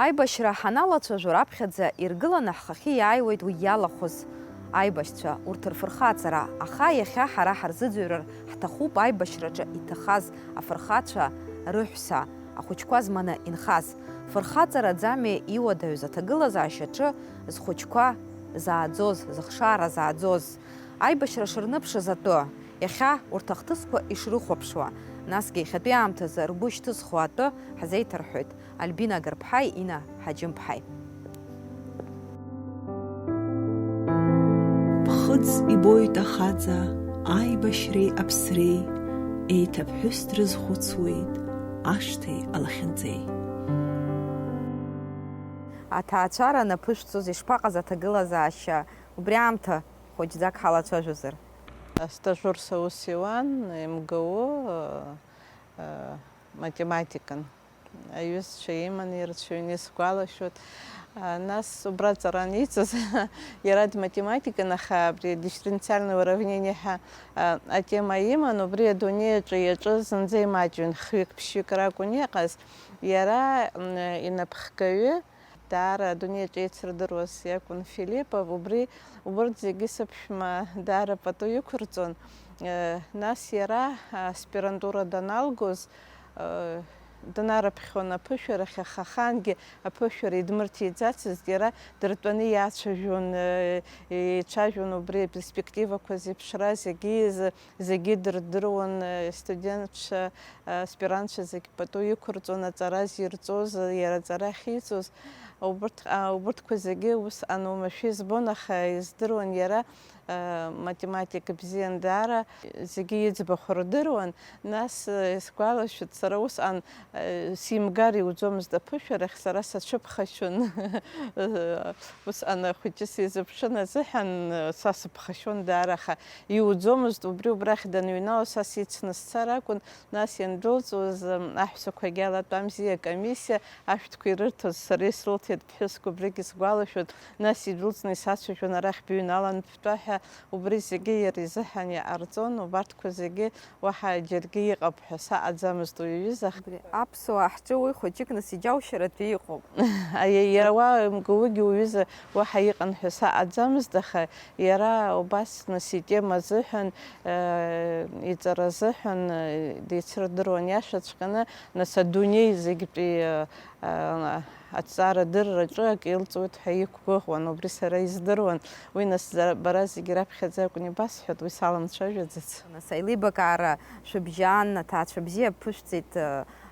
Аибашьра ҳаналацәажәо раԥхьаӡа иргыланы ҳхахьы иааиуеит уи иалахәыз аибашьцәа, урҭ рфырхаҵара, аха иахьа ҳара ҳарзыӡырҩыр ҳҭахуп аибашьраҿы иҭахаз афырхацәа рыҳәса, ахәыҷқәа зманы инхаз. Фырхаҵараӡами иуадаҩыз аҭагылазаашьаҿы зхәыҷқәа зааӡоз, зыхшара зааӡоз. Аибашьра шырныԥшыз атәы, иахьа урҭ ахҭысқәа ишрыхәаԥшуа, насгьы иахьатәи аамҭазы ргәы ишьҭызхуа атәы ҳазеиҭарҳәоит Альбина Гарԥҳаи, Ина Ҳаџьымԥҳаи. Ԥхыӡ ибоит ахаҵа, аибашьреи аԥсреи, еиҭаԥҳәыс дрызхәыцуеит ашҭеи алахьынҵеи. Аҭаацәара наԥышәҵоз ишԥаҟаз аҭагылазаашьа, убри аамҭа хәыҷӡак ҳалацәажәозар? Стажерса ус иуан МГУ математикан. Аҩызцәа иман ирцәаҩны исгәалашәоит. Нас убра ҵаран иҵаз иара дматематикан, аха абри дифференциальное уравнение ҳәа атема иман, убри адунеиаҿы иаҿыз зынӡа имаҷҩын, хҩык ԥшьҩык ракәын иҟаз. Иара инапхгаҩы даара адунеиаҿы еицырдыруаз иакәын Филиппов, убырҭ зегьы сыԥшәма даара пату иқәырҵон. Нас иара аспирантура даналгоз днарыԥхьон аԥышәарахь, аха ахаангьы аԥышәара идмырҭиӡацызт, иара дыртәаны иацәажәон, ицәажәон убри аперспективақәа зеиԥшра зегьы дырдыруан, студентцәа, аспирантцәа зегьы пату иқәырҵон аҵара зирҵоз, иара аҵара ахьиҵоз. Убырҭқәа зегьы ус анумашәа избон, аха издыруан иара математика бзиан даара, зегьы иӡбахә рдыруан. Нас исгәалашәоит, сара усҟан симгар иуӡомызт аԥышәарахь, сара сацәыԥхашьон. Усҟан ахәыҷы сизыԥшын азыҳәан са сыԥхашьон даара, аха иуӡомызт. Убрахь даныҩнало са сицны сцар акәын. Нас иандәылҵуаз аҳәсақәагьы алатәамзиа комиссиа ашәҭқәа ирырҭоз сара исрылҭеит ԥҳәыск, убригьы сгәалашәоит. Нас идәылҵны исацәажәон арахь быҩналан бтәа ҳәа, убри зегьы иара изыҳәан иҟарҵон. Убарҭқәа зегьы уаҳа џьаргьы иҟоуп ҳәа саҟаӡамызт уи аҩыза. Аԥсуаа ҳҿы уи хәыҷыкныс иџьаушьаратәы иҟоуп. Иара уа МГУгьы уҩыза уаҳа иҟан ҳәа саҟаӡамызт, аха иара убас нас итема азыҳәан, иҵара азыҳәан деицырдыруан иашаҵәҟьаны. Нас адунеи зегьтәи аҭҵаара дырраҿы ак илҵуеит ҳәа иқәгәыӷуан, убри сара издыруан. Уи нас бара зегьы раԥхьаӡа акәын ибасҳәот, уи саламцәажәаӡац. Нас аилибакаара шәыбжьан, аҭаацәа бзиа ԥышәҵит,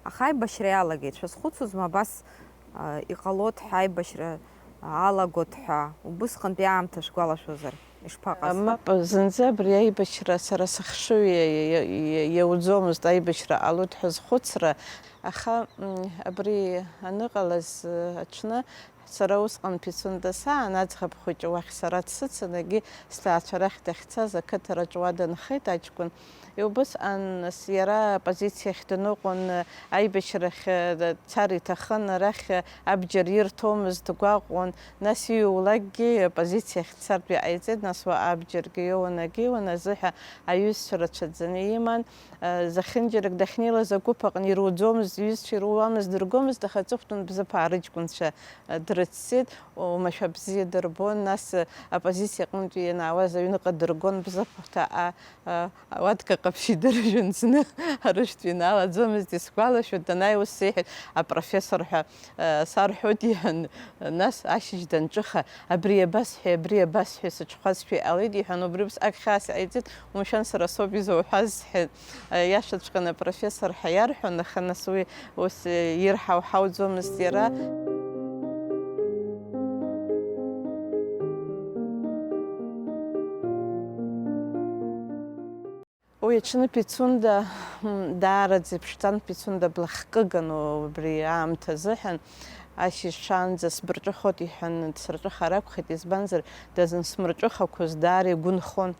аха аибашьра иалагеит. Шәазхәыцуазма абас иҟалоит ҳаибашьра алагот ҳәа, убысҟантәи аамҭа шәгәалашәозар ишԥаҟаз? Мап, зынӡа абри аибашьра сара сыхшыҩ иауӡомызт, аибашьра ҟалоит ҳәа зхәыцра. Аха абри аныҟалаз аҽны сара усҟан Пицунда саан аӡӷаб хәыҷы уахь сара дсыцын, сҭаацәа рахь дахьцаз ақыҭараҿ уа дынхеит аҷкәын. Убысҟан иара апозициахь дныҟәон, аибашьрахь дцар иҭахын, арахь абџьар ирҭомызт, дгәаҟуан. Нас ииулакгьы апозициахь дцартә иҟаиҵеит, нас уа абџьаргьы иоуан агьиуан азыҳәа аҩызцәа рацәаӡаны иман. Захьынџьарак дахьнеилаз агәыԥ аҟны ируӡомызт, иҩызцәа ируамызт, дыргомызт, аха аҵыхәтәан бзыԥаа рыҷкәынцәа дрыццеит, оумашәа бзиа дырбон. Нас апозициа аҟнытәи ианаауаз аҩныҟа дыргон бзыԥҭа, ауатка ҟаԥшь идыржәын зны, арыжәтә иналаӡомызт. Исгәалашәоит, данааиуаз сеиҳәеит апрофессор ҳәа сарҳәоит иҳәан. Нас ашьыжь данҿыха, абри абасҳәеи сыҽхәазшәа иҟалеит иҳәан, убри усҟак хьаас иҟаиҵеит, умшәан сара соуп изауҳәаз сҳәеит. Иашаҵәҟьаны апрофессор ҳәа иарҳәон, аха нас уи ус ирҳауҳауӡомызт иара. Уи аҽны Пицунда даараӡа иԥшӡан, Пицунда блахкыган убри аамҭа азыҳәан. Ашьыжь шаанӡа сбырҿыхот иҳәан, дсырҿыхар акәхеит, избанзар дазынсмырҿыхақәоз даара игәы нхон.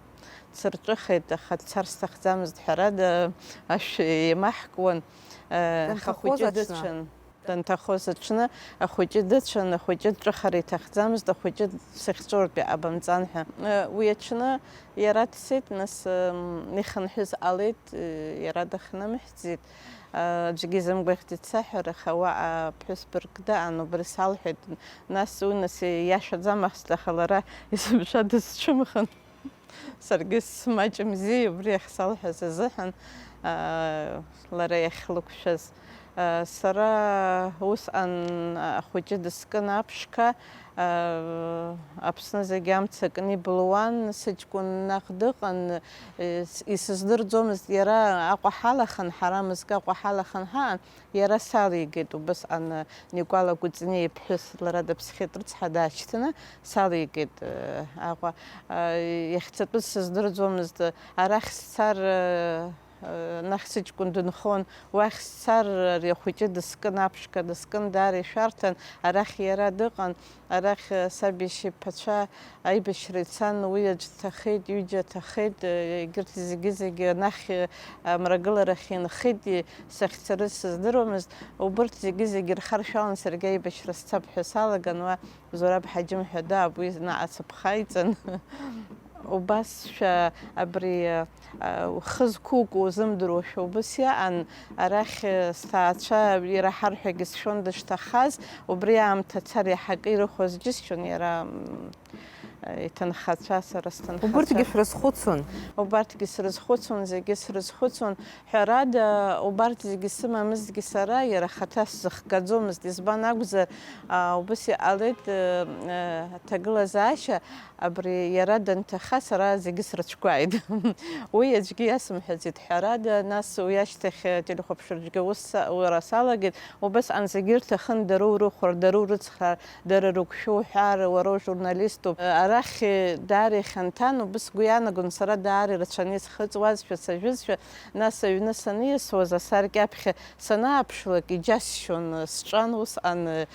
Дсырҿыхеит, аха дцар сҭахӡамызт, ҳәарада ашә еимаҳкуан. Аха хәыҷы дыцәан. данҭахоз аҽны ахәыҷы дыцәан, ахәыҷы дҿыхара иҭахӡамызт, ахәыҷы сыхьҵәыртәи абамҵан ҳәа. Уи аҽны иара дцеит, нас ихынҳәыз ҟалеит, иара дахнымҳәӡеит. Аӡәгьы изымгәаӷьӡеит саҳәар, аха уаҟа ԥҳәыс бырг даан, убри салҳәеит. Нас уи иашаӡамызт, аха лара есымша дысцәымӷын. Саргьы смаҷымзи, убри ахьсалҳәаз азыҳәан лара иахьлықәшәаз. Сара усҟан ахәыҷы дыскын аԥшқа, Аԥсны зегьы амца кны ибылуан, сыҷкәын наҟ дыҟан, исыздырӡомызт, иара Аҟәа ҳалахан, ҳара Мызкы Аҟәа ҳалахан ҳаан, иара салигеит убысҟан Никәала Кәыҵниа иԥҳәыс, лара даԥсхьеит рыцҳа даашьҭны, салигеит Аҟәа. Иахьцатәыз сыздырӡомызт, арахь сцар нахь сыҷкәын дынхон, уахь сцар ари ахәыҷы дыскын аԥшқа, дыскын даара ишәарҭан, арахь иара дыҟан, арахь сабишьа иԥацәа аибашьра ицан, уи аӡә дҭахеит, ҩыџьа ҭахеит, егьырҭ зегьы анахь мрагыларахь инхеит, сахьцарыз сыздыруамызт, убырҭ зегьы ирхаршәалан саргьы аибашьра сцап ҳәа салаган, уа Зураб Ҳаџьым ҳәа дааб, уи наҟ ацыԥха иҵан. Убасшәа абри хы зқәукуа узымдыруашәа убас иаан, арахь сҭаацәа ираҳар ҳәагьы сшәон дышҭахаз, убри аамҭа цар иаҳакы ирыхәоз џьысшьон иара иҭынхацәа, сара сҭынхацәа. Убырҭгьы шәрызхәыцуан? Убарҭгьы срызхәыцуан, зегьы срызхәыцуан. Ҳәарада, убарҭ зегьы сымамызгьы сара иара хаҭа сзыхгаӡомызт, избан акәзар, убас иҟалеит аҭагылазаашьа, абри иара данҭаха сара зегьы срыцәгәааит. Уи аӡәгьы иасымҳәаӡеит ҳәарада, нас уи ашьҭахь ателехәаԥшраҿгьы усура салагеит, убасҟан зегьы ирҭахын дара урыхәар, дара урыцхраар, дара рыгәшәы уҳәаар, уара ужурналиступ. Арахь даара ихьанҭан, убас сгәы иаанагон сара даара ирацәаны исхыҵуазшәа, сажәызшәа, нас аҩны саниасуаз асаркьаԥхьа санааԥшлак иџьасшьон, сҿан усҟан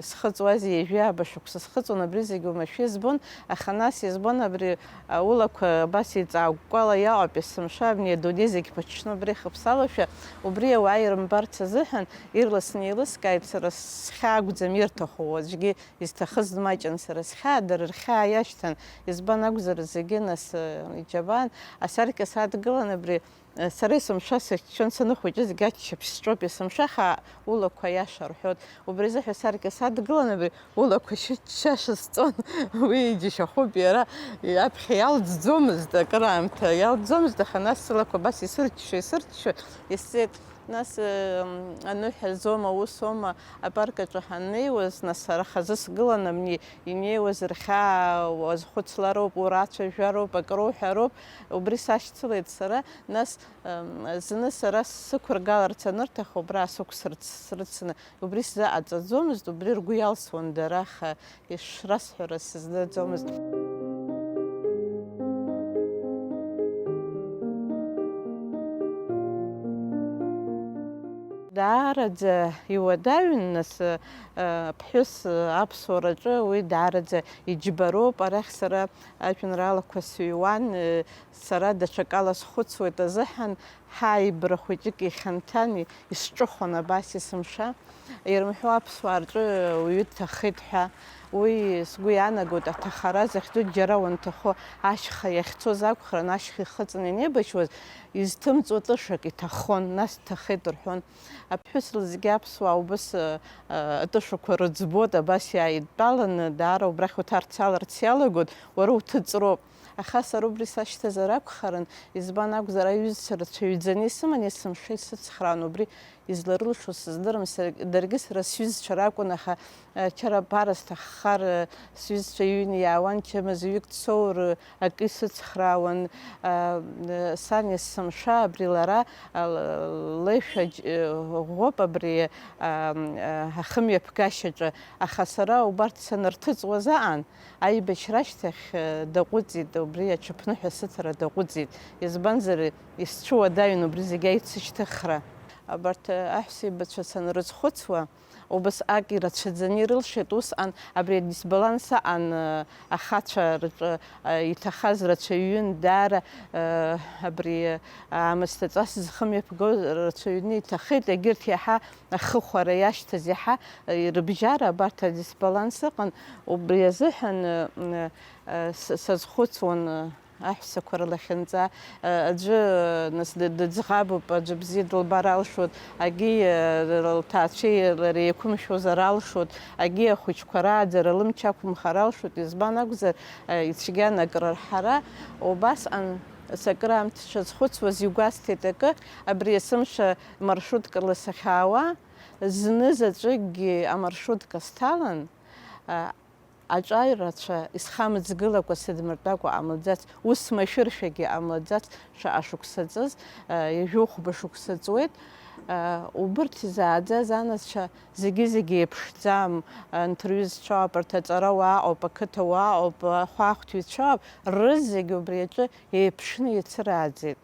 схыҵуази ижәи абашықәса схыҵуан, абри зегьы оумашәа избон, аха нас избон абри аулақәа абас иҵаагәкәала иаҟоуп есымша, абни адунеи зегьы ԥыҽҽны убри ихыԥсалашәа, убри ауаа ирымбарц азыҳәан ирласны еилыскааит, сара схьаа акәӡам ирҭаху, аӡәгьы изҭахыз дмаҷын, сара схьаа, дара рхьаа иашьҭан, избан акәзар зегьы нас иџьабаан, асаркьа садгылан, абри сара есымша сахьчон саныхәыҷыз, зегьы аччаԥшь сҿоуп, есымша ҳа улақәа аиаша рҳәоит. Убри азыҳәа асаркьа садгылан, абри улақәа шьаша сҵон, уи иџьашьахәуп, иара аԥхьа иалҵӡомызт, акыраамҭа иалҵӡомызт, аха нас сылақәа абас исырччо исцеит. Нас аныҳәа азома, усома, апаркаҿы ҳаннеиуаз, нас сара хазы сгылан, абни инеиуаз рхьаа уазхәыцлароуп, урацәажәароуп, акруҳәароуп, убри сашьцылеит сара, нас зны сара сықәыргаларц анырҭаху, убра сықәсырц срыцны, убри сзаҟаҵаӡомызт, убри ргәы иалсуан дара, аха ишрасҳәара сызнаӡомызт. Даараӡа иуадаҩын, нас ԥҳәыс аԥсуараҿы уи даараӡа иџьбароуп, арахь сара ажәеинраалақәа сыҩуан, сара даҽакала схәыцуеит азыҳәан, ҳааибра хәыҷык ихьанҭан исҿыхон абас есымша, ирымҳәо аԥсуаа рҿы уаҩы дҭахеит ҳәа, уи сгәы иаанагоит, аҭахара захьӡу џьара уанҭахо ашьха иахьцоз акәхарын, ашьха ихыҵны инеибашьуаз, изҭымҵуа тышак иҭахон, нас дҭахеит рҳәон. Аԥҳәыс зегьы аԥсуаа убас атышақәа рыӡбот, абас иааидтәаланы, даара убрахь уҭарцаларц иалагот, уара уҭыҵроуп. Аха сара убри сашьҭазар акәхарын, избан акәзар аҩызцәа рацәаҩӡаны исыман, есымша исыцхраан, убри изларылшо сыздырам, даргьы сара сҩызцәа ракәын, аха чарабара сҭаххар сҩызцәа иҩны иаауан, чамазаҩык дцоур акы исыцхраауан, сан есымша абри лара леишәа ӷәӷәоуп абри ахымҩаԥгашьаҿы, аха сара убарҭ санырҭыҵуаз аан, аибашьра ашьҭахь даҟәыҵит, убри аҽыԥныҳәа сыҭара даҟәыҵит, избанзар исцәуадаҩын убри зегьы аицышьҭыхра. Абарҭ аҳәсеибацәа санрызхәыцуа, убас ак ирацәаӡаны ирылшеит, усҟан абри адисбаланс аҟан ахацәа рҿы иҭахаз рацәаҩын, даара абри аамысҭаҵас зхымҩаԥгоз рацәаҩны иҭахеит, егьырҭ иаҳа ахыхәара иашьҭаз иаҳа рыбжьара абарҭ адисбаланс ыҟан, убри азыҳәан сазхәыцуан аҳәсақәа рлахьынҵа, аӡәы нас дыӡӷабуп, аӡәы бзиа дылбар алшоит, агьи лҭаацәеи лареи еиқәымшәозар алшоит, агьи ахәыҷқәа рааӡара лымч ақәымхар алшоит, избан акәзар ицәгьан акрырҳара. Убасҟан сакраамҭа сшазхәыцуаз игәасҭеит акы, абри есымша маршруткала сахьаауа, зны заҵәыкгьы амаршрутка сҭалан, аҿаҩрацәа исхамыҵгылакәа сыдмыртәакәа ҟамлаӡац, ус машәыршәагьы ҟамлаӡац шаҟа шықәса ҵыз, ҩажәа шықәса ҵуеит. Убырҭ изааӡаз анасцәа зегьы еиԥшӡам, нҭырҩы зцәоуп, арҭ аҵарауаа ауп, ақыҭауаа ауп, ахәаахәҭыҩцәа ауп, рызегьы убри аҿы еиԥшны иацырааӡеит.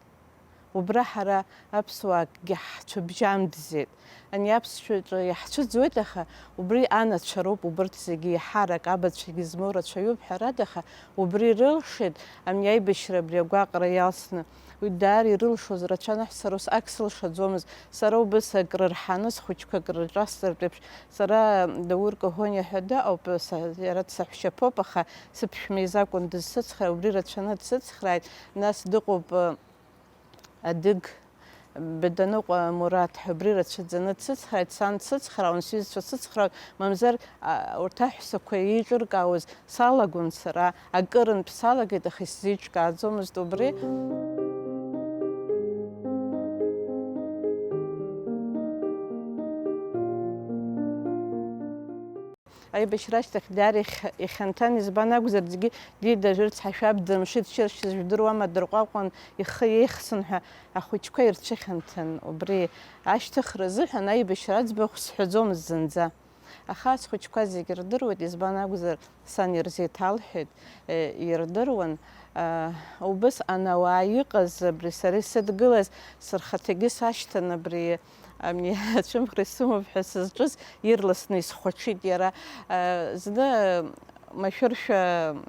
Убра ҳара аԥсуаагьы ҳцәыбжьамӡеит. Ани аԥсшәаҿы иаҳцәыӡуеит, аха убри анацәа роуп, убырҭ зегьы иҳарак, абацәагьы змоу рацәаҩуп ҳәарада, аха убри рылшеит ани аибашьра абри агәаҟра иалсны. Уи даара ирылшоз рацәан, сара ус ак сылшаӡомызт. Сара убыс акрырҳаны схәыҷқәа акрырҿасҵартә еиԥш, сара Даур Коҳониа ҳәа дыҟоуп, иара дсаҳәшьаԥоуп, аха сыԥшәма изакәын дызсыцхраа, убри рацәаны дсыцхрааит. Нас дыҟоуп адыг Беданыҟәа Мураҭ ҳәа, убри рацәаӡаны дсыцхрааит, сан дсыцхраауан, сҩызцәа сыцхраауан, мамзар урҭ аҳәсақәа еиҿыркаауаз салагон сара, акырынтә салагеит, аха исзеиҿкааӡомызт убри. Аибашьра ашьҭахь даара ихьанҭан, избан акәзар зегьы дида рыцҳашәаб дымшит, шьыршьыз жәдыруама, дырҟәаҟәан, ихы еихсын ҳәа ахәыҷқәа ирцәыхьанҭан. Убри ашьҭыхра азыҳәан аибашьра аӡбахә сҳәаӡомызт зынӡа. Аха схәыҷқәа зегьы ирдыруеит, избан акәзар сан ирзеиҭалҳәеит, ирдыруан. Убысҟан ауаа иҟаз, абри сара исыдгылаз, сырхаҭагьы сашьҭан, абри ани ацәымӷра исымоуп ҳәа сызҿыз ирласны исхәаҽит иара. Зны машәыршәа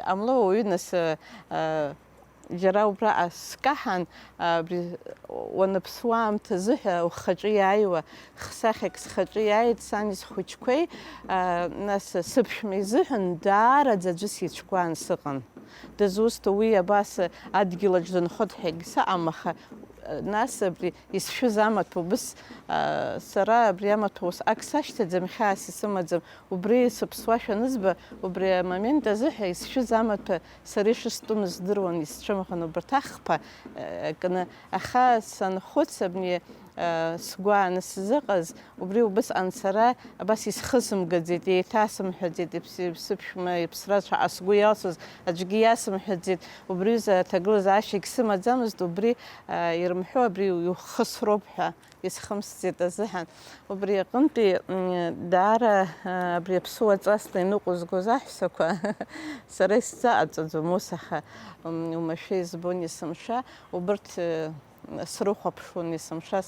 ҟамло уаҩы нас џьара убраҟа скаҳан, абри уаныԥсуа аамҭазы ҳәа ухаҿы иааиуа хсахьак схаҿы иааит сани схәыҷқәеи, нас сыԥшәма изыҳәан даараӡа аӡәы сицәкуан сыҟан. Дызусҭа уи абас адгьылаҿ дынхәыҭҳәагь саҟам, аха нас абри исшәыз амаҭәа убыс сара абри амаҭәа ус ак сашьҭаӡам, хьаас исымаӡам, убри сыԥсуашәа анызба, убри амомент азыҳәа исшәыз амаҭәа сара ишыстәымыз здыруан, исцәымӷын убарҭ ахԥа кны. Аха санхәыц абни сгәы аанысзыҟаз, убри убысҟан сара абас исхысымгаӡеит, еиҭасымҳәаӡеит, сыԥшәма иԥсра шаҟа сгәы иалсыз аӡәгьы иасымҳәаӡеит, убризы аҭагылазаашьагь сымаӡамызт, убри ирымҳәо абри иухысроуп ҳәа исхымсӡеит азыҳәан. Убри аҟынтәи даара абри аԥсуа ҵасла иныҟәызгоз аҳәсақәа сара исзаҟаҵаӡом ус, аха оумашәа избон есымша, убырҭ срыхәаԥшуан есымша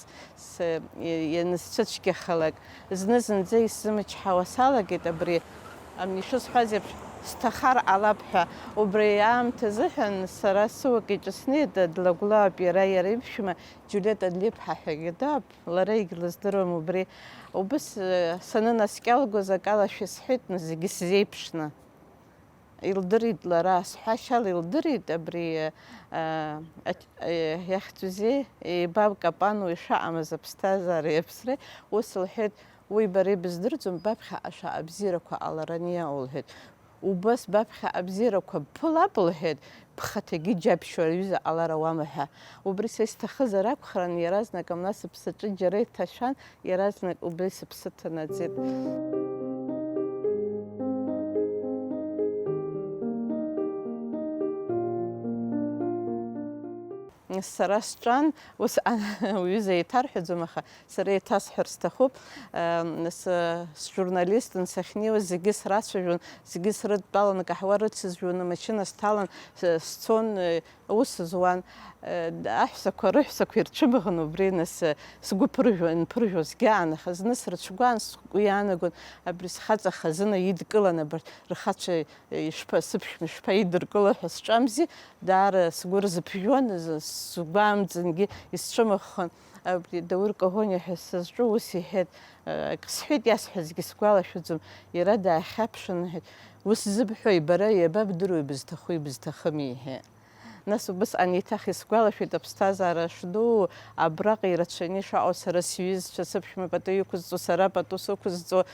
ианысцәыцәгьахалак. Зны зынӡа исзымычҳауа салагеит, абри ишысҳәаз еиԥш сҭахар ҟалап ҳәа. Убри аамҭа азыҳәан сара сыуак иҿысны длагәлаауп иара иԥшәма Џьулиета Длиԥҳа ҳәагьы дыҟоуп, лара егьлыздыруам. Убри убыс санынаскьалгоз акалашәа исҳәеит, зегьы сзеиԥшны. Илдырит лара, сҳәашьала илдырит, абри иахьӡузеи еибаб капануа ишаҟамыз аԥсҭазаареи аԥсреи, ус лҳәеит, уи бара ибыздырӡом, баԥхьаҟа шаҟа абзиарақәа ҟаларани лҳәеит. Убас баԥхьаҟа абзиарақәа бԥылап лҳәеит, бхаҭагьы џьабшьо аҩыза ҟалар ауама ҳәа. Убри са исҭахызар акәхарын, иаразнак амна сыԥсаҿы џьара иҭашәан, иаразнак убри сыԥсы ҭанаҵеит. сара сҿан, ус уҩыза еиҭарҳәаӡом, аха сара еиҭасҳәар сҭахуп, сжурналистын, сахьнеиуаз зегьы срацәажәон, зегьы срыдтәалан, акаҳуа рыцызжәон, амашьына сҭалан, сцон, ус зуан. Аҳәсақәа рыҳәсақәа ирцәымӷын убри, нас сгәы нԥыржәо сгьаан, аха зны срыцәгәаан, сгәы иаанагон абри схаҵа хазына идкылан, абарҭ рхацәа сыԥшәма ишԥаидыркыло ҳәа сҿамзи, даара сгәы рзыԥжәон, сгәаамҵангьы исцәымыӷхан. Абри Даур Коӷониа ҳәа сызҿу ус иҳәеит, сҳәеит иасҳәазгьы сгәалашәаӡом, иара даахьаԥшын, иҳәеит, ус зыбҳәои бара иабабдыруеи бызҭаху ибызҭахыми иҳәеит. Нас убысҟан еиҭах исгәалашәеит аԥсҭазаара шду, абраҟа ирацәаны ишаҟоу сара сҩызцәа, сыԥшәма пату иқәызҵо, сара пату сықәызҵо,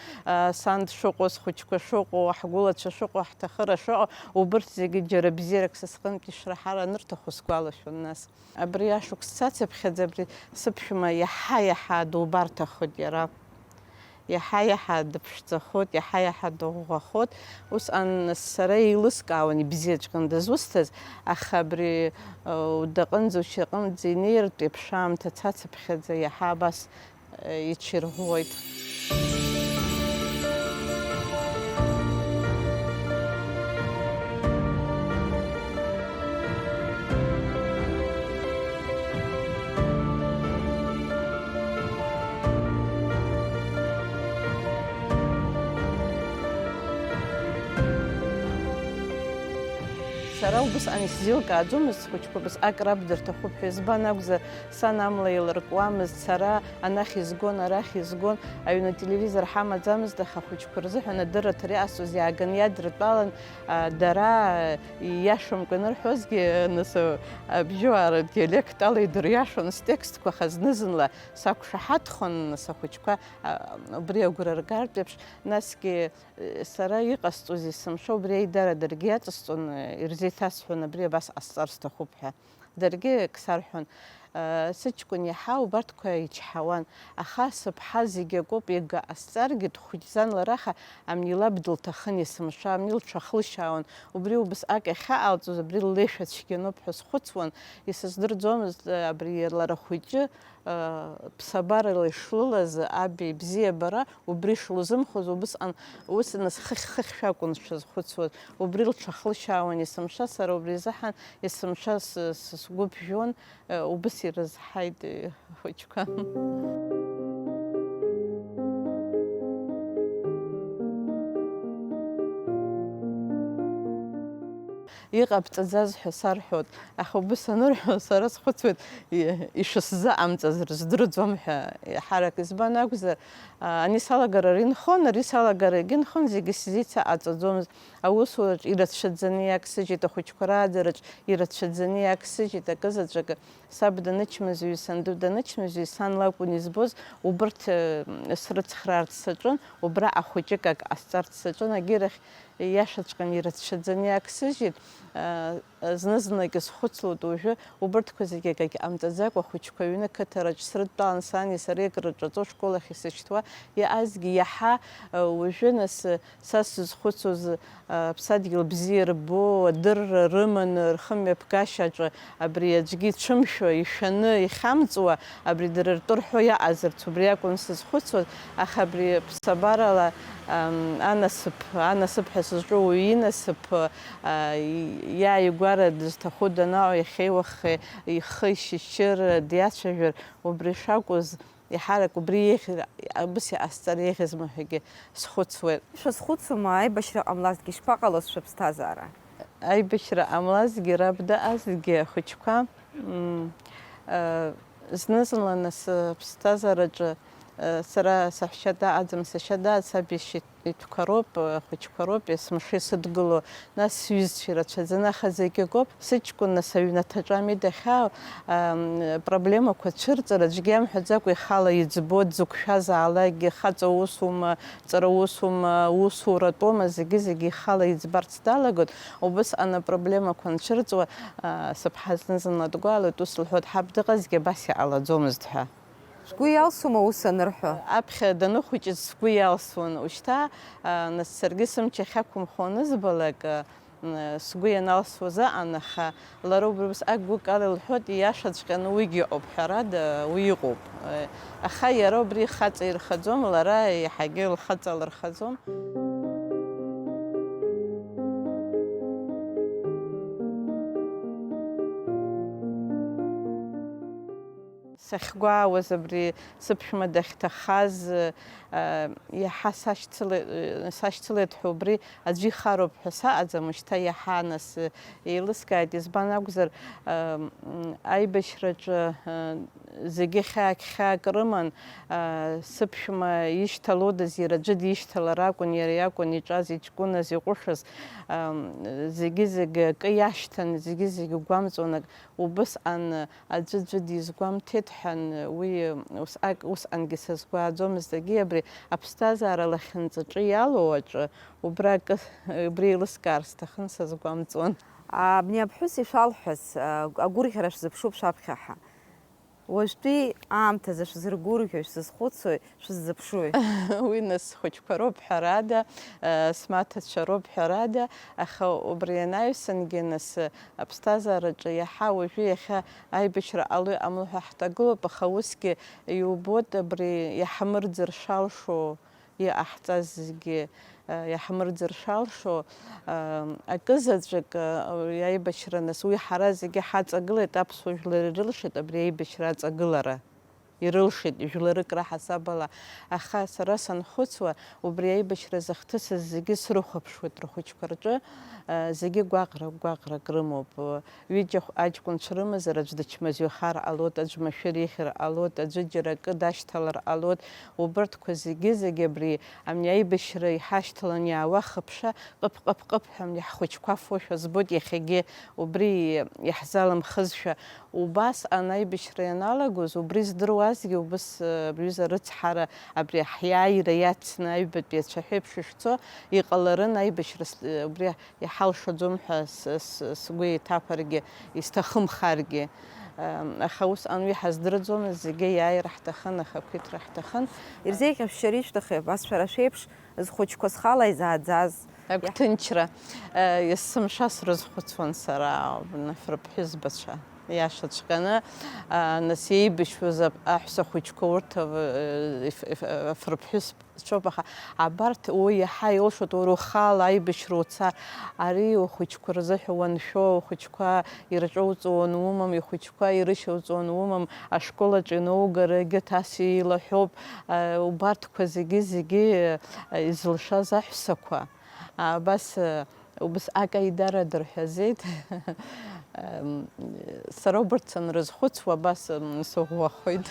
сан дшыҟоу, схәыҷқәа шыҟоу, ҳгәылацәа шыҟоу, ҳҭахыра шыҟоу, убырҭ зегьы џьара бзиарак са сҟынтә ишраҳар анырҭаху сгәалашәон нас. Абри ашықәс цацыԥхьаӡа абри сыԥшәма иаҳа-иаҳа дубарҭахоит иара. Иаҳа-иаҳа дыԥшӡахоит, иаҳа-иаҳа дыӷәӷәахоит. Усҟан сара еилыскаауан ибзиаҵәҟьаны дызусҭаз, аха абри удаҟынӡа ушьаҟынӡа инеиртә еиԥш аамҭа цацыԥхьаӡа иаҳа абас иҽирӷәӷәоит. Сара убысҟан исзеилкааӡомызт схәыҷқәа бысҟак рабдырҭахуп ҳәа, избан акәзар сан амла еилыркуамызт, сара анахь изгон, арахь изгон, аҩны телевизор ҳамаӡамызт, аха ахәыҷқәа рзыҳәан адырраҭара иаасҭоз иааганы иадыртәалан, дара ииашамкәа анырҳәозгьы, нас абжьыуаа диалектала идырҩашон стекстқәа, аха зны-зынла сақәшаҳаҭхон, нас ахәыҷқәа убри агәра ргартә еиԥш, насгьы сара иҟасҵоз есымша убри аидара даргьы иаҵасҵон, ирзеиҭасҳәон абри абас ҟасҵар сҭахуп ҳәа. Даргьы ак сарҳәон, сыҷкәын иаҳа убарҭқәа ичҳауан, аха сыԥҳа зегьы акоуп, ега ҟасҵаргьы дхәыҷӡан лараха, амнилаб дылҭахын есымша, амни лҽахлышьаауан. Убри убысҟак иахьаалҵоз абри ллеишәа цәгьаноуп ҳәа схәыцуан, исыздырӡомызт абри лара хәыҷы ԥсабарала ишлылаз аби ибзиабара, убри шлызымхоз убысҟан ус хыхь-хыхьшәа акәын сшазхәыцуаз, убри лҽахлышьаауан есымша, сара убри азыҳәан есымша сгәы ԥжәон, убыс ирызҳаит ахәыҷқәа. Иҟабҵаӡаз ҳәа сарҳәот, аха убыс анырҳәо сара схәыцуеит ишысзаҟамҵаз рыздырӡом ҳәа ҳарак, избан акәзар, ани салагара ари нхон, ари салагара егьы нхон, зегьы сзеицаҟаҵаӡомызт. Аусураҿ ирацәаӡаны иагсыжьит, ахәыҷқәа рааӡараҿ ирацәаӡаны иагсыжьит, акызаҵәык саб данычмазаҩы, санду данычмазаҩы, сан лакәын избоз, убырҭ срыцхраарц саҿын, убра ахәыҷык ак ҟасҵарц саҿын, агьирахь иашаҵәҟьан ирацәаӡаны иагсыжьит. Зны-зынлагьы схәыцлоит уажәы, убырҭқәа зегьы акагь ҟамҵаӡакәа ахәыҷқәа аҩны қыҭараҿ срыдтәалан, сани сареи акрырҿаҵо школ ахь исышьҭуа, иаазгьы иаҳа уажәы нас са сзызхәыцуаз ԥсадгьыл бзиа рбо, адырра рыманы, рхымҩаԥгашьаҿы абри аӡәгьы ицәымшәо, ишәаны, ихьамҵуа, абри дара ртәы рҳәо иаҟазарц, убри акәын сызхәыцуаз, аха абри ԥсабарала анасыԥ ҳәа сызҿу уаҩ инасыԥ иааигәара дызҭаху данаау иахьеиуахе ихы ишьышьыр, диацәажәар, убри шакәыз иҳарак убри абыс иҟасҵар еиӷьызма ҳәагьы схәыцуеит. Шәазхәыцума аибашьра ҟамлазҭгьы ишԥаҟалоз шәыԥсҭазаара? Аибашьра ҟамлазҭгьы раб даҟазҭгьы ахәыҷқәа зны-зынла нас аԥсҭазаараҿы сара саҳәшьа даҟаӡам, сашьа даҟаӡ, саби итәқәа роуп, ахәыҷқәа роуп, есымша исыдгыло, нас сҩызцәа ирацәаӡаны, аха зегьы акоуп, сыҷкәын нас аҩнаҭаҿы ами дахьаау, проблемақәа цәырҵыр, аӡәгьы иамҳәаӡакәа ихала иӡбо, дзықәшәазаалакгьы, хаҵа усума, ҵара усума, усуратәома, зегьы ихала иӡбарц далагоит, убысҟан апроблемақәа нцәырҵуа, сыԥҳа зны-зынла дгәаалоит, ус лҳәоит, ҳаб дыҟазгьы абас иҟалаӡомызт ҳәа. Шәгәы иалсума ус анырҳәо? Аԥхьа даныхәыҷыз сгәы иалсуан, ушьҭа нас саргьы сымч ахьақәымхо анызбалак, сгәы ианалсуаз аҟан, аха лара убри ус агәык ала илҳәоит, ииашаҵәҟьаны уигьы ыҟоуп, ҳәарада уи ыҟоуп. Аха иара убри хаҵа ирхаӡом, лара иаҳагьы лхаҵа лырхаӡом. Сахьгәаауаз абри сыԥшәма дахьҭахаз иаҳа сашьцылеит ҳәа убри аӡәы ихароуп ҳәа саҟаӡам, шьҭа иаҳа нас еилыскааит, избан акәзар аибашьраҿы зегьы хьаак рыман, сыԥшәма ишьҭалодаз иара аӡәы дишьҭалар акәын, иара иакәын иҿаз, иҷкәыназ, иҟәышыз, зегьы акы иашьҭан, зегьы гәамҵуан, убысҟан аӡәы дизгәамҭеит ҳәан уи усҟангьы сазгәааӡомызт, егьи абри аԥсҭазаара лахьынҵаҿы иалоу аҿы убри еилыскаар сҭахын, сазгәамҵуан. Абни аԥҳәыс ишәалҳәаз агәырӷьара шәзыԥшуп шәаԥхьаҳа. Уажәтәи аамҭазы шәзыргәырӷьои, шәзызхәыцуи, шәззыԥшуи? Уи нас схәыҷқәа роуп ҳәарада, смаҭацәа роуп ҳәарада, аха убри анаҩсангьы нас аԥсҭазаараҿы иаҳа уажәы иахьа аибашьра ҟало иҟамло ҳәа ҳҭагылоуп, аха усгьы иубоит абри иаҳмырӡыр шалшо иҟаҳҵаз зегьы иаҳмырӡыр шалшо акызаҵәык аибашьра нас уи ҳара зегьы ҳаҵагылеит, аԥсуа жәлар ирылшеит абри аибашьра аҵагылара. Ирылшеит жәларык раҳасабала, аха сара санхәыцуа убри аибашьра захҭысыз зегьы срыхәаԥшуеит рхәыҷқәа рҿы, зегьы гәаҟрак рымоуп. Ҩыџьа аҷкәынцәа рымазар аӡә дычмазаҩхар ҟалоит, аӡә машәыр ихьыр ҟалоит, аӡәы џьара акы дашьҭалар ҟалоит. Убарҭқәа зегьы абри амни аибашьра иҳашьҭалан иаауа хыԥша ҟып ҳәа ҳхәыҷқәа збоит, иахьагьы убри иаҳзаламхызшәа. Убасҟан аибашьра ианалагоз, убри здыруазгьы убыс бҩыза рыцҳара абри ҳиааира иацны аҩбатәи ацәаҳәа еиԥш ишцо иҟаларын, аибашьра убри иҳалшаӡом ҳәа сгәы иҭаԥаргьы исҭахымхаргьы. Аха усҟан уи ҳаздырӡомызт, зегьы иааира ҳҭахын, ахақәиҭра ҳҭахын. Ирзеиӷьашәшьари ишәҭахи, абас шәара шәеиԥш зхәыҷқәа схала изааӡаз агәҭынчра есымша срызхәыцуан сара фырԥҳәызбацәа. Иашаҵәҟьаны нас еибашьуаз аҳәса хәыҷқәа урҭ афырԥҳәысцәоуп, аха абарҭ уи иаҳа илшоит, уара ухала аибашьра уцар, ари ухәыҷқәа рзыҳәа уаншәо, ухәыҷқәа ирҿоуҵо уанумам, ихәыҷқәа ирышьауҵо уанумам, ашколаҿ иноугарагьы ҭас еилаҳәоуп, убарҭқәа зегьы изылшаз аҳәсақәа. Абас убас акаидара дырҳәазеит. Сара убарҭ санрызхәыцуа абас сыӷәӷәахоит.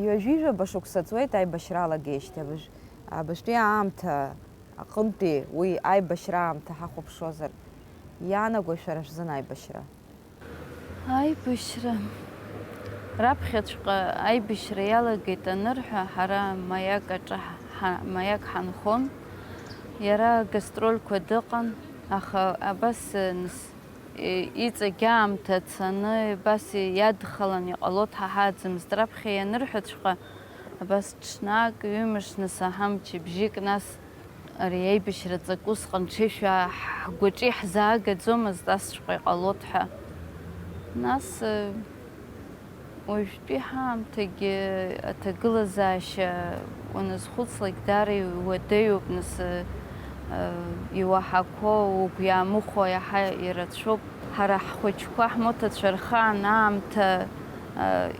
Ҩажәижәаба шықәса ҵуеит аибашьра алагеижьҭеи, абыжәтәи аамҭа аҟынтәи уи аибашьра аамҭа ҳахәаԥшуазар, иаанагои шәара шәзын аибашьра? Аибашьра раԥхьаҵәҟьа аибашьра иалагеит анырҳәа, ҳара маяк ҳанхон, иара гастрольқәа дыҟан, аха абас иҵегь аамҭа цаны абас иадхалан иҟалоит ҳаҳаӡамызт. Раԥхьа ианырҳәаҵәҟьа абас ҽнак ҩымш нас аҳамчи бжьык нас ари аибашьра ҵак усҟан ҽеишәа ҳгәаҿы иаҳзаагаӡомызт, асҵәҟьа иҟалоит ҳәа. Нас уажәтәи ҳаамҭагьы аҭагылазаашьа уаназхәыцлак даара иуадаҩуп, нас иуаҳақәо, угәы иаамыхәо иаҳа ирацәоуп. Ҳара ҳхәыҷқәа ҳмоҭацәа рхаан аамҭа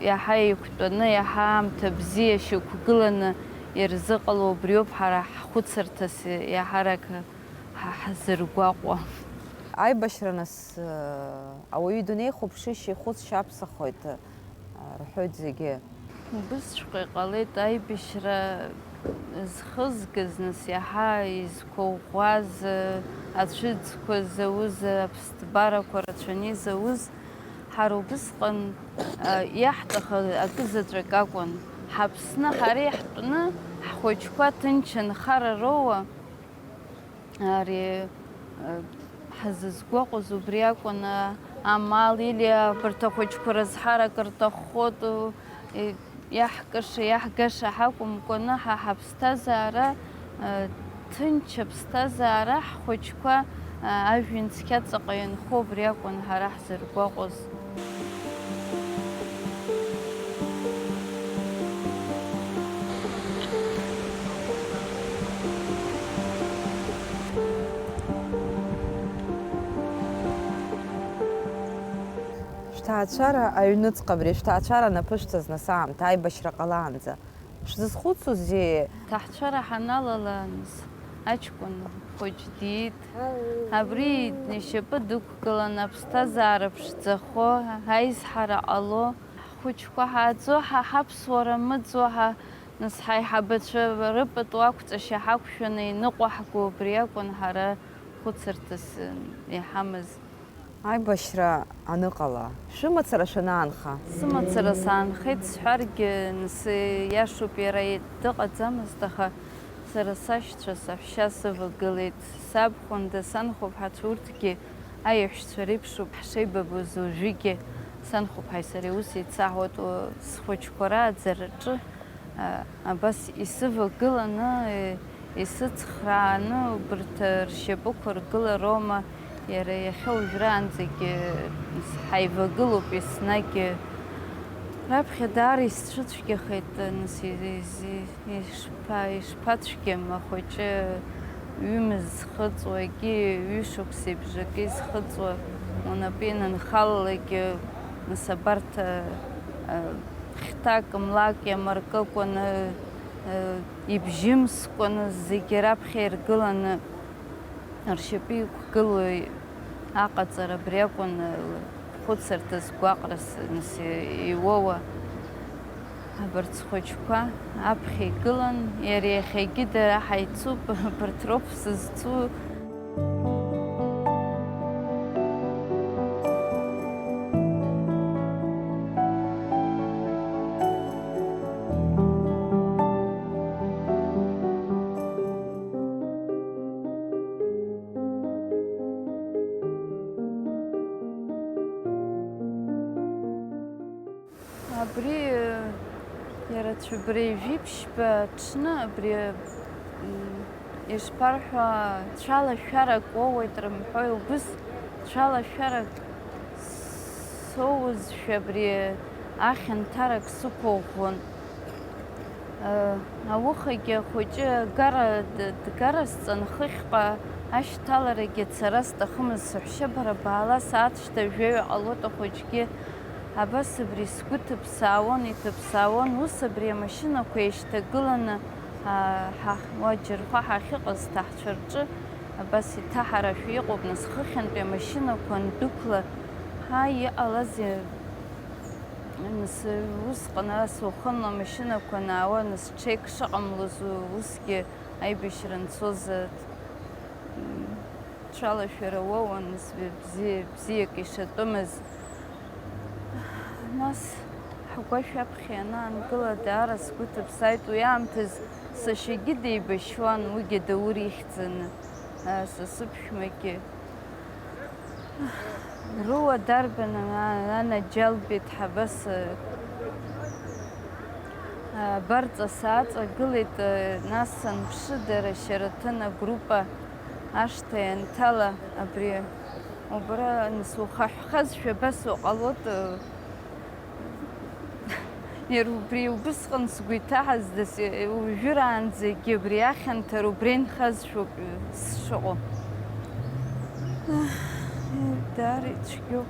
иаҳа еиқәтәаны, иаҳа аамҭа бзиа шьақәгыланы ирзыҟало убриоуп ҳара ҳхәыцырҭас иаҳарак ҳзыргәаҟуа. Аибашьра нас ауаҩы идунеихәаԥшышьа ихәыцшьа аԥсахоит рҳәоит зегьы. Убысҵәҟьа иҟалеит аибашьра зхызгаз, нас иаҳа изқәыӷәӷәаз, ацәыӡқәа зауз, аԥсҭбарақәа рацәаны изауз, ҳара убысҟан иаҳҭахыз акызаҵәык акәын. Ҳаԥсны ҳара иаҳтәны ҳхәыҷқәа ҭынч анхара роуа, ари ҳзызгәаҟыз убри акәын. Амал или абарҭ ахәыҷқәа рызҳарак рҭаххоит, иаҳкыша, иаҳгаша ҳакәымкәаны ҳаԥсҭазаара, ҭынч аԥсҭазаара ҳхәыҷқәа ажәҩан цқьа ҵаҟа ианхо убри акәын ҳара ҳзыргәаҟыз. Шәҭаацәара аҩныҵҟа абри шәҭаацәара наԥышәҵаз нас аамҭа аибашьра ҟалаанӡа шәзызхәыцузи? Ҭаҳцәара ҳаналала нас аҷкәын хәыҷ диит, абри ишьапы дықәгыланы аԥсҭазаара ԥшӡахо, аизҳара ҟало, ҳхәыҷқәа ҳааӡо, ҳаԥсуара мыӡуа, нас ҳаиҳабацәа рыпату ақәҵашьа ҳақәшәаны иныҟәаҳго убри акәын ҳара хәыцырҭас иҳамаз. Аибашьра аныҟала шәымацара шәанаанха? Сымацара саанхеит сҳәаргьы, нас иашоуп, иара дыҟаӡамызт, аха сара сашьцәа, саҳәшьа сывагылеит, сабхәында, санхәыԥҳацәа урҭгьы аиаҳәшьцәа реиԥшуп ҳшеибабоз уажәыгьы. Санхәыԥҳаи сареи ус еицаҳауеит схәыҷқәа рааӡараҿы, абас исывагыланы, исыцхрааны, убарҭ ршьапықәа ргылароума, иара иахьа уажәраанӡагьы ҳаивагылоуп еснагь. Раԥхьа даара исцәыцәгьахеит, нас ишԥацәгьам ахәыҷы ҩымыз зхыҵуа, егьи ҩышықәсеиԥш акы изхыҵуа, унапы инанхалалагьы, нас абарҭ хьҭак, млак иамаркыкәаны, ибжьымскәаны, зегьы раԥхьа иргыланы ршьапы иқәгыло аҟаҵара абри акәын хәыцырҭас, гәаҟрас нас иуоуа. Абарҭ схәыҷқәа аԥхьа игылан, иара иахьагьы дара ҳаицуп, абарҭ роуп сызцу. Абри иара цәыбреи жәиԥшьба аҽны абри ишԥарҳәа, цәалашәарак оуеит рымҳәои, убыс цәалашәарак соуызшәа абри ахьанҭарак сықәыӷәӷәон. Аухагьы ахәыҷы дгаразҵан хыхьҟа ашьҭаларагьы цара сҭахымыз, саҳәшьа бара баала сааҭ шьҭа жәаҩа ҟалоит, ахәыҷгьы абас абри сгәы ҭыԥсаауан, иҭыԥсаауан, ус абри амашьынақәа еишьҭагыланы уаџьырқәа ҳахьыҟаз ҭаҳцәа рҿы абас иҭаҳарашәа иҟоуп. Нас хыхьынтәи амашьынақәа андәықәла, иҟалазеи, нас усҟан ас уахынла амашьынақәа анаауа, нас ҽеик шыҟамлоз усгьы аибашьра анцоз цәалашәара уоуан, нас бзиак ишатәымыз. Нас ҳгәашә аԥхьа ианаангыла даара сгәы ҭыԥсааит. Уи аамҭаз сашьагьы деибашьуан, уигьы Даур ихьӡаны, сасыԥшәмагьы. Руа дарбаны анаџьалбеит, ҳабас абарҵа сааҵагылеит, нас санԥшы дара Шьараҭын агруппа ашҭа ианҭала, абри убра нас ухаҳәхазшәа абас уҟалоит. Иара убри убысҟан сгәы иҭаҳаздаз, уажәраанӡагьы абри ахьанҭар убри инхазшәоуп сшыҟоу. Даара ицәгьоуп.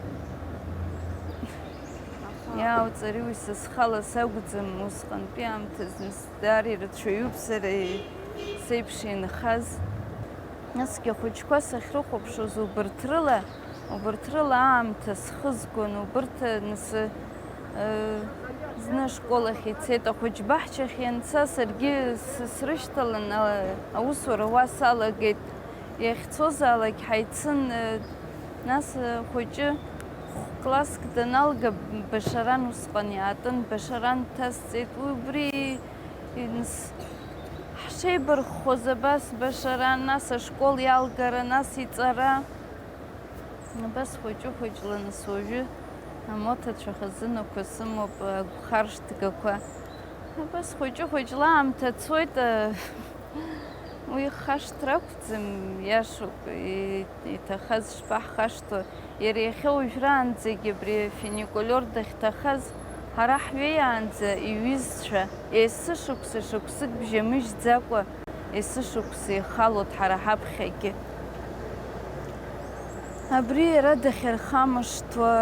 Иаауҵари са схала сакәӡам, усҟантәи аамҭаз, нас даара ирацәаҩуп сара сеиԥш инхаз. Насгьы ахәыҷқәа сахьрыхәаԥшуаз убарҭ рыла аамҭа схызгон, убарҭ нас зны ашколахь ицеит, ахәыҷ баҳчахь ианца саргьы срышьҭалан аусура уа салагеит. Иахьцозаалак ҳаицын, нас ахәыҷы класск даналга Башаран усҟан иаатын, Башаран дҭасҵеит, уи убри ҳшеибарххоз абас Башаран, нас ашкол иалгара, нас иҵара. Абас хәыҷы-хәыҷла нас уажәы амоҭацәа хазынақәа сымоуп, агәхаршҭгақәа. Абас хәыҷы-хәыҷла аамҭа цоит, уи хашҭра ақәӡам, иашоуп, иҭахаз шԥаҳхашҭуа. Иара иахьа уажәраанӡагьы абри фуникулиор дахьҭахаз ҳара ҳҩеиаанӡа иҩызцәа есышықәса шықәсык бжьамыжьӡакәа есышықәса ихалоит ҳара ҳаԥхьагьы. Абри иара дахьырхамышҭуа,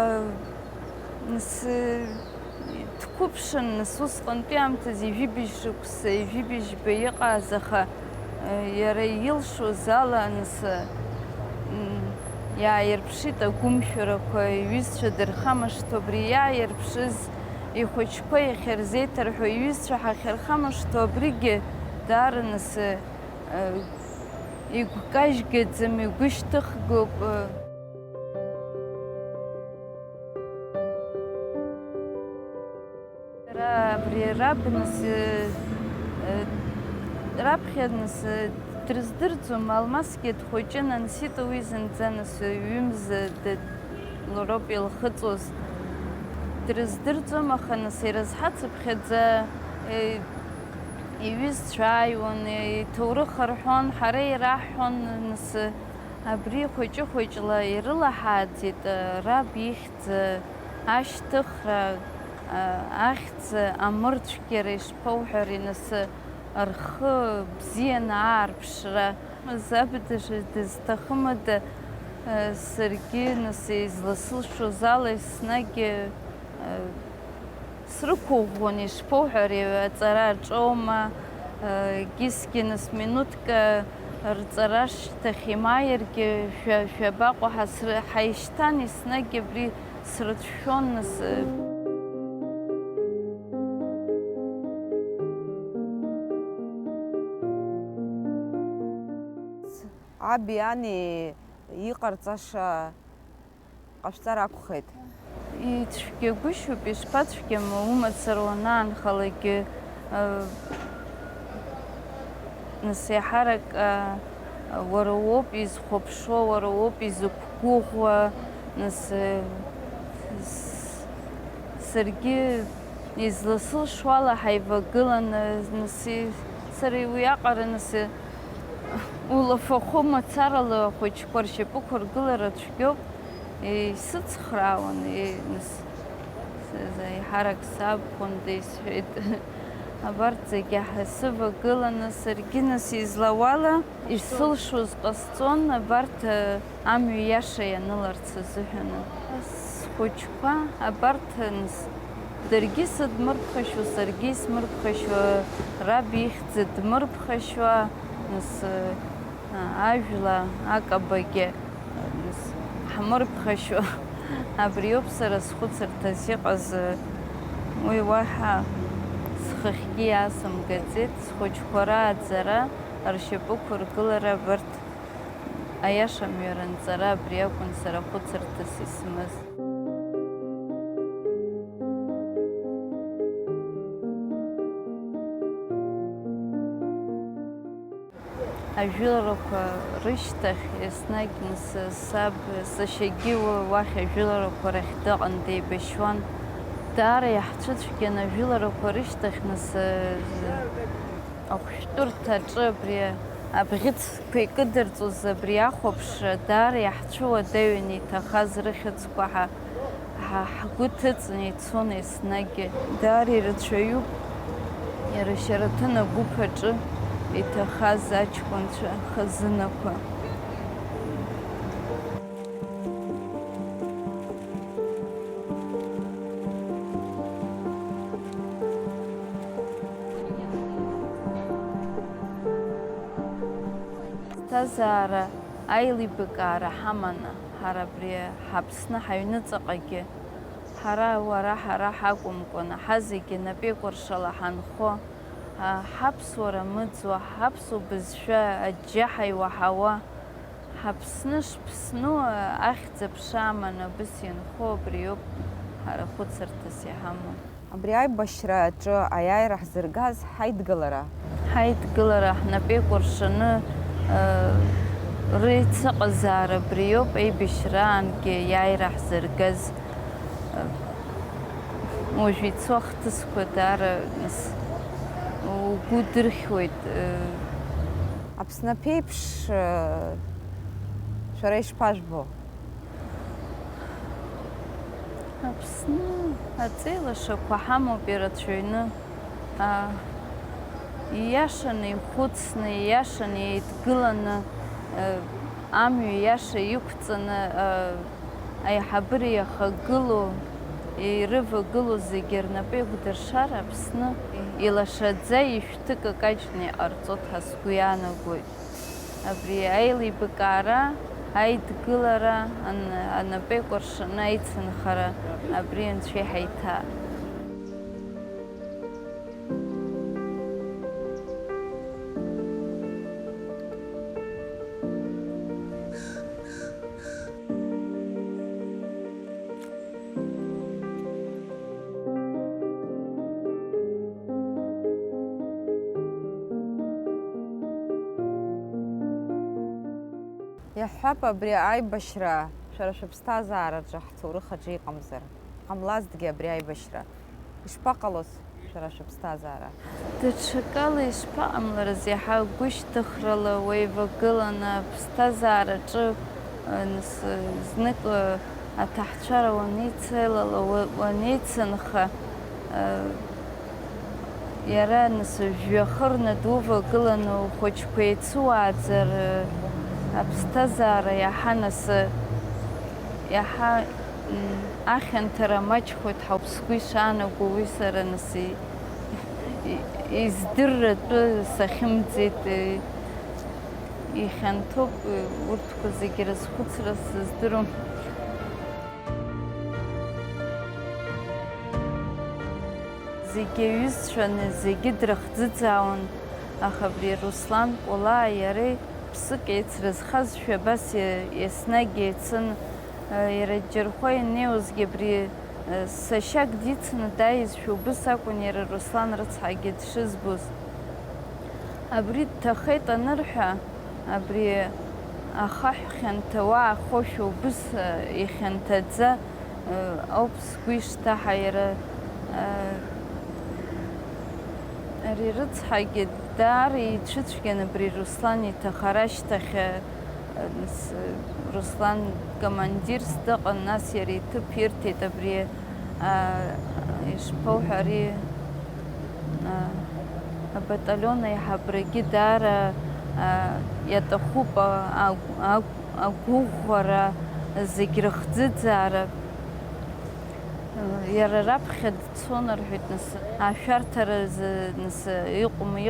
нас дқәыԥшын, нас усҟантәи аамҭаз ижәибжь шықәса, ижәибжьба иҟааз, аха иара илшоз ала, нас иааирԥшит агәымшәарақәа, иҩызцәа дырхамышҭуа, абри иааирԥшыз ихәыҷқәа иахьырзеиҭарҳәо иҩызцәа ҳахьырхамышҭуа, абригьы даара нас игәкажьгаӡам, игәышьҭыхгоуп. Абри раб нас раԥхьа нас дрыздырӡом, Алмасгьы дхәыҷын, Ансита уи зынӡа нас ҩымза лоуроуп илхыҵуаз. Дрыздырӡом, аха нас ирызҳацыԥхьаӡа иҩызцәа ааиуан, иҭоурых рҳәон, ҳара ираҳҳәон, нас абри хәыҷы-хәыҷла ирылаҳааӡеит раб ихьӡ ашьҭыхра, ахьӡ амырцәгьара ишԥауҳәари, нас рхы бзианы аарԥшра. Забдаша дызҭахымада, саргьы нас изласылшоз ала еснагь срықәыӷәӷәон, ишԥоуҳәари, аҵара аҿоума, егьысгьы нас минуҭка рҵара шьҭахь имааиргьы шәабаҟоу ҳаишьҭан, еснагь абри срыцәшәон. Нас аби ани иҟарҵаша ҟашәҵар акәхеит. Ицәгьагәышьоуп, ишԥацәгьам, умацара уанаанхалагьы, нас иаҳарак уара уоуп изхәаԥшуа, уара уоуп изықәгәыӷуа, нас саргьы изласылшо ала ҳаивагылан, нас сара уиаҟара нас улафахәы мацарала ахәыҷқәа ршьапықәа ргылара цәгьоуп. Исыцхраауан, нас иаҳарак сабхәында исҳәеит. Абарҭ зегьы сывагыланы, саргьы нас излауала ишсылшоз ҟасҵон, абарҭ амҩа иаша ианыларц азыҳәаны. Схәыҷқәа абарҭ нас даргьы сыдмырԥхашьуа, саргьы исмырԥхашьуа, раб ихьӡ дмырԥхашьуа, нас ажәла акабагьы нас ҳмырԥхашьуа. Абриоуп сара схәыцырҭас иҟаз, уи уаҳа схахьгьы иаасымгаӡеит. Схәыҷқәа рааӡара, ршьапықәа ргылара, абарҭ аиаша мҩа ранҵара, абри акәын сара хәыцырҭас исмаз. Ажәыларақәа рышьҭахь еснагь нас саб сашьагьы уахь ажәыларақәа рахь дыҟан, деибашьуан. Даара иаҳцәыцәгьан ажәыларақәа рышьҭахь, нас ахәшәтәырҭаҿы абри абӷьыцқәа икыдырҵоз абри ахәаԥшра даара иаҳцәыуадаҩын, иҭахаз рыхьыӡқәа ҳгәы ҭыҵны ицон еснагь. Даара ирацәаҩуп иара Шьараҭын агәыԥ аҿы иҭахаз аҷкәынцәа хазынақәа. Ԥсҭазаара аилибакаара ҳаманы, ҳара абри ҳаԥсны ҳаҩныҵаҟагьы ҳара ҳакәымкәан, ҳазегьы напеикәыршала ҳанхо, ҳаԥсуара мыӡуа, ҳаԥсуа бызшәа аџьџьаҳа иуаҳауа, ҳаԥсны шԥсну ахьӡ-аԥша аманы абыс ианхо абри ауп ҳара хәыцырҭас иҳамоу. Абри аибашьра аҿы аиааира ҳзыргаз ҳаидгылара. Ҳаидгылара ҳнапеикәыршаны рыцыҟазаара абри ауп аибашьраангьы аиааира ҳзыргаз. Уажә ицо ахҭысқәа даара угәы дырхьуеит. Аԥсны аԥеиԥш шәара ишԥажәбо? Аԥсны аҵеилашақәа ҳамоуп ирацәаҩны. Ииашаны ихәыцны, ииашаны еидгыланы, амҩа иаша иқәҵаны, аиҳабыра иахагылоу, ирывагылоу зегьы рнапеикәдыршара Аԥсны илашаӡа ишәҭыкакаҷны иҟарҵоит ҳәа сгәы иаанагоит. Абри аилибакаара, аидгылара, анапеикәыршаны аицынхара, абри Анцәа иҳаиҭаа. Иаҳҳәап, абри аибашьра шәара шәыԥсҭазаараҿы ҳҭоурых аҿы иҟамзар. Иҟамлазҭгьы абри аибашьра. Ишԥаҟалоз шәара шәыԥсҭазаара? Даҽакала ишԥаҟамларыз, иаҳа гәышьҭыхрала уеивагыланы аԥсҭазаараҿы знык аҭаҳцәара уанеицеилала, уанеицынха, иара жәҩахырны дувагыланы ухәыҷқәа еицуааӡар, аԥсҭазаара иаҳа ахьанҭара маҷхоит ҳауп сгәы ишаанаго, уи сара издырратәы сахьымӡеит, ихьанҭоуп урҭқәа зегьы рызхәыцра сыздырам. Зегьы аҩызцәаны, зегьы дрыхӡыӡаауан, аха абри Руслан Кәлаа иареи ԥсык еицрызхазшәа абас еснагь еицын, иара џьархәа инеиуазгьы абри сашьак дицны дааизшәа убыс акәын иара Руслан рыцҳагьы дшызбоз. Абри дҭахеит анырҳәа, абри ахаҳә хьанҭауа ахошәа убыс ихьанҭаӡа ауп сгәы ишҭаҳа иара. Ари рыцҳагьы даара ицәыцәгьан абри Руслан иҭахара ашьҭахь, Руслан командирс дыҟан, нас иара иҭыԥ ирҭеит абри ишԥоуҳәо, ари абаталион аиҳабрагьы даара иаҭахуп агәыӷәӷәара, зегь рыхӡыӡаара. Иара раԥхьа дцон рҳәеит, ашәарҭаразы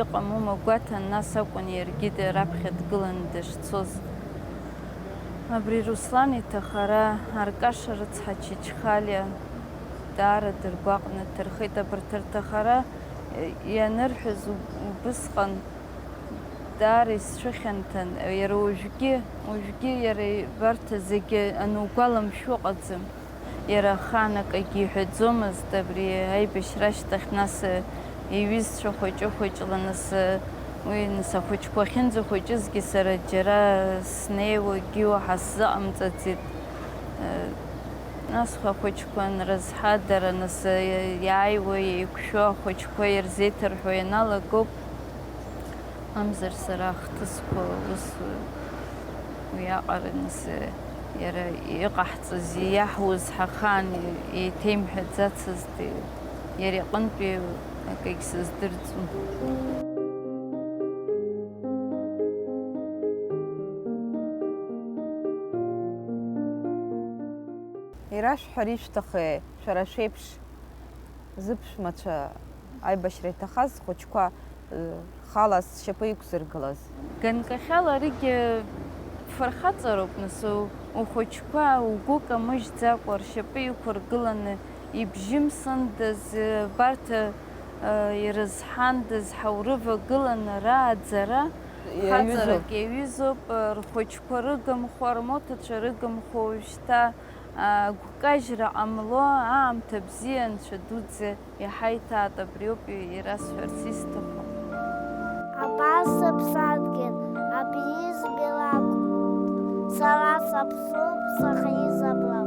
иҟаму гәаҭан, нас акәын иаргьы раԥхьа дгыланы дышцоз. Абри Руслан иҭахара Аркаша рыцҳа Чичхалиа даара дыргәаҟны дҭархеит. Абарҭ рҭахара ианырҳәоз убысҟан даара исцәыхьанҭан. Иара уажәгьы иара барҭ зегьы анугәаламшәо ыҟаӡам. Иара ахаанак акгьы иҳәаӡомызт. Абри аибашьра ашьҭахь нас иҩызцәа хәыҷы-хәыҷла, уи ахәыҷқәа ахьынӡахәыҷызгьы сара џьара снеиуагьы уаҳа сзыҟамҵаӡеит. Нас ахәыҷқәа анрызҳадара, иааиуа еиқәшәо ахәыҷқәа ирзеиҭарҳәо ианалагоуп. Амзар сара ахҭысқәа ус уиаҟара иара иҟаҳҵаз, иаҳуаз ҳахаан еиҭеимҳәаӡацызт, иара иҟынтәи акагь сыздырӡом. Ирашәҳәар ишәҭахи, шәара шәеиԥш зыԥшәмацәа аибашьра иҭахаз хәыҷқәа хала зшьапы иқәзыргылаз? Ганкахьала аригьы фырхаҵароуп, ухәыҷқәа угәы камыжьӡакәа ршьапы иқәыргыланы ибжьымсындаз, барҭ ирызҳандаз ҳаурывагыланы рааӡара, хаҵарак иаҩызоуп, рхәыҷқәа рыгымхо, рмоҭацәа рыгымхо, уажәшьҭа гәкажьра ҟамло, аамҭа бзиа Анцәа дуӡӡа иҳаиҭаат, абриоуп ирасҳәарц исҭаху. Абас сыԥсадгьыл, абри избилакә, сара саԥсуп, сахьизаблак.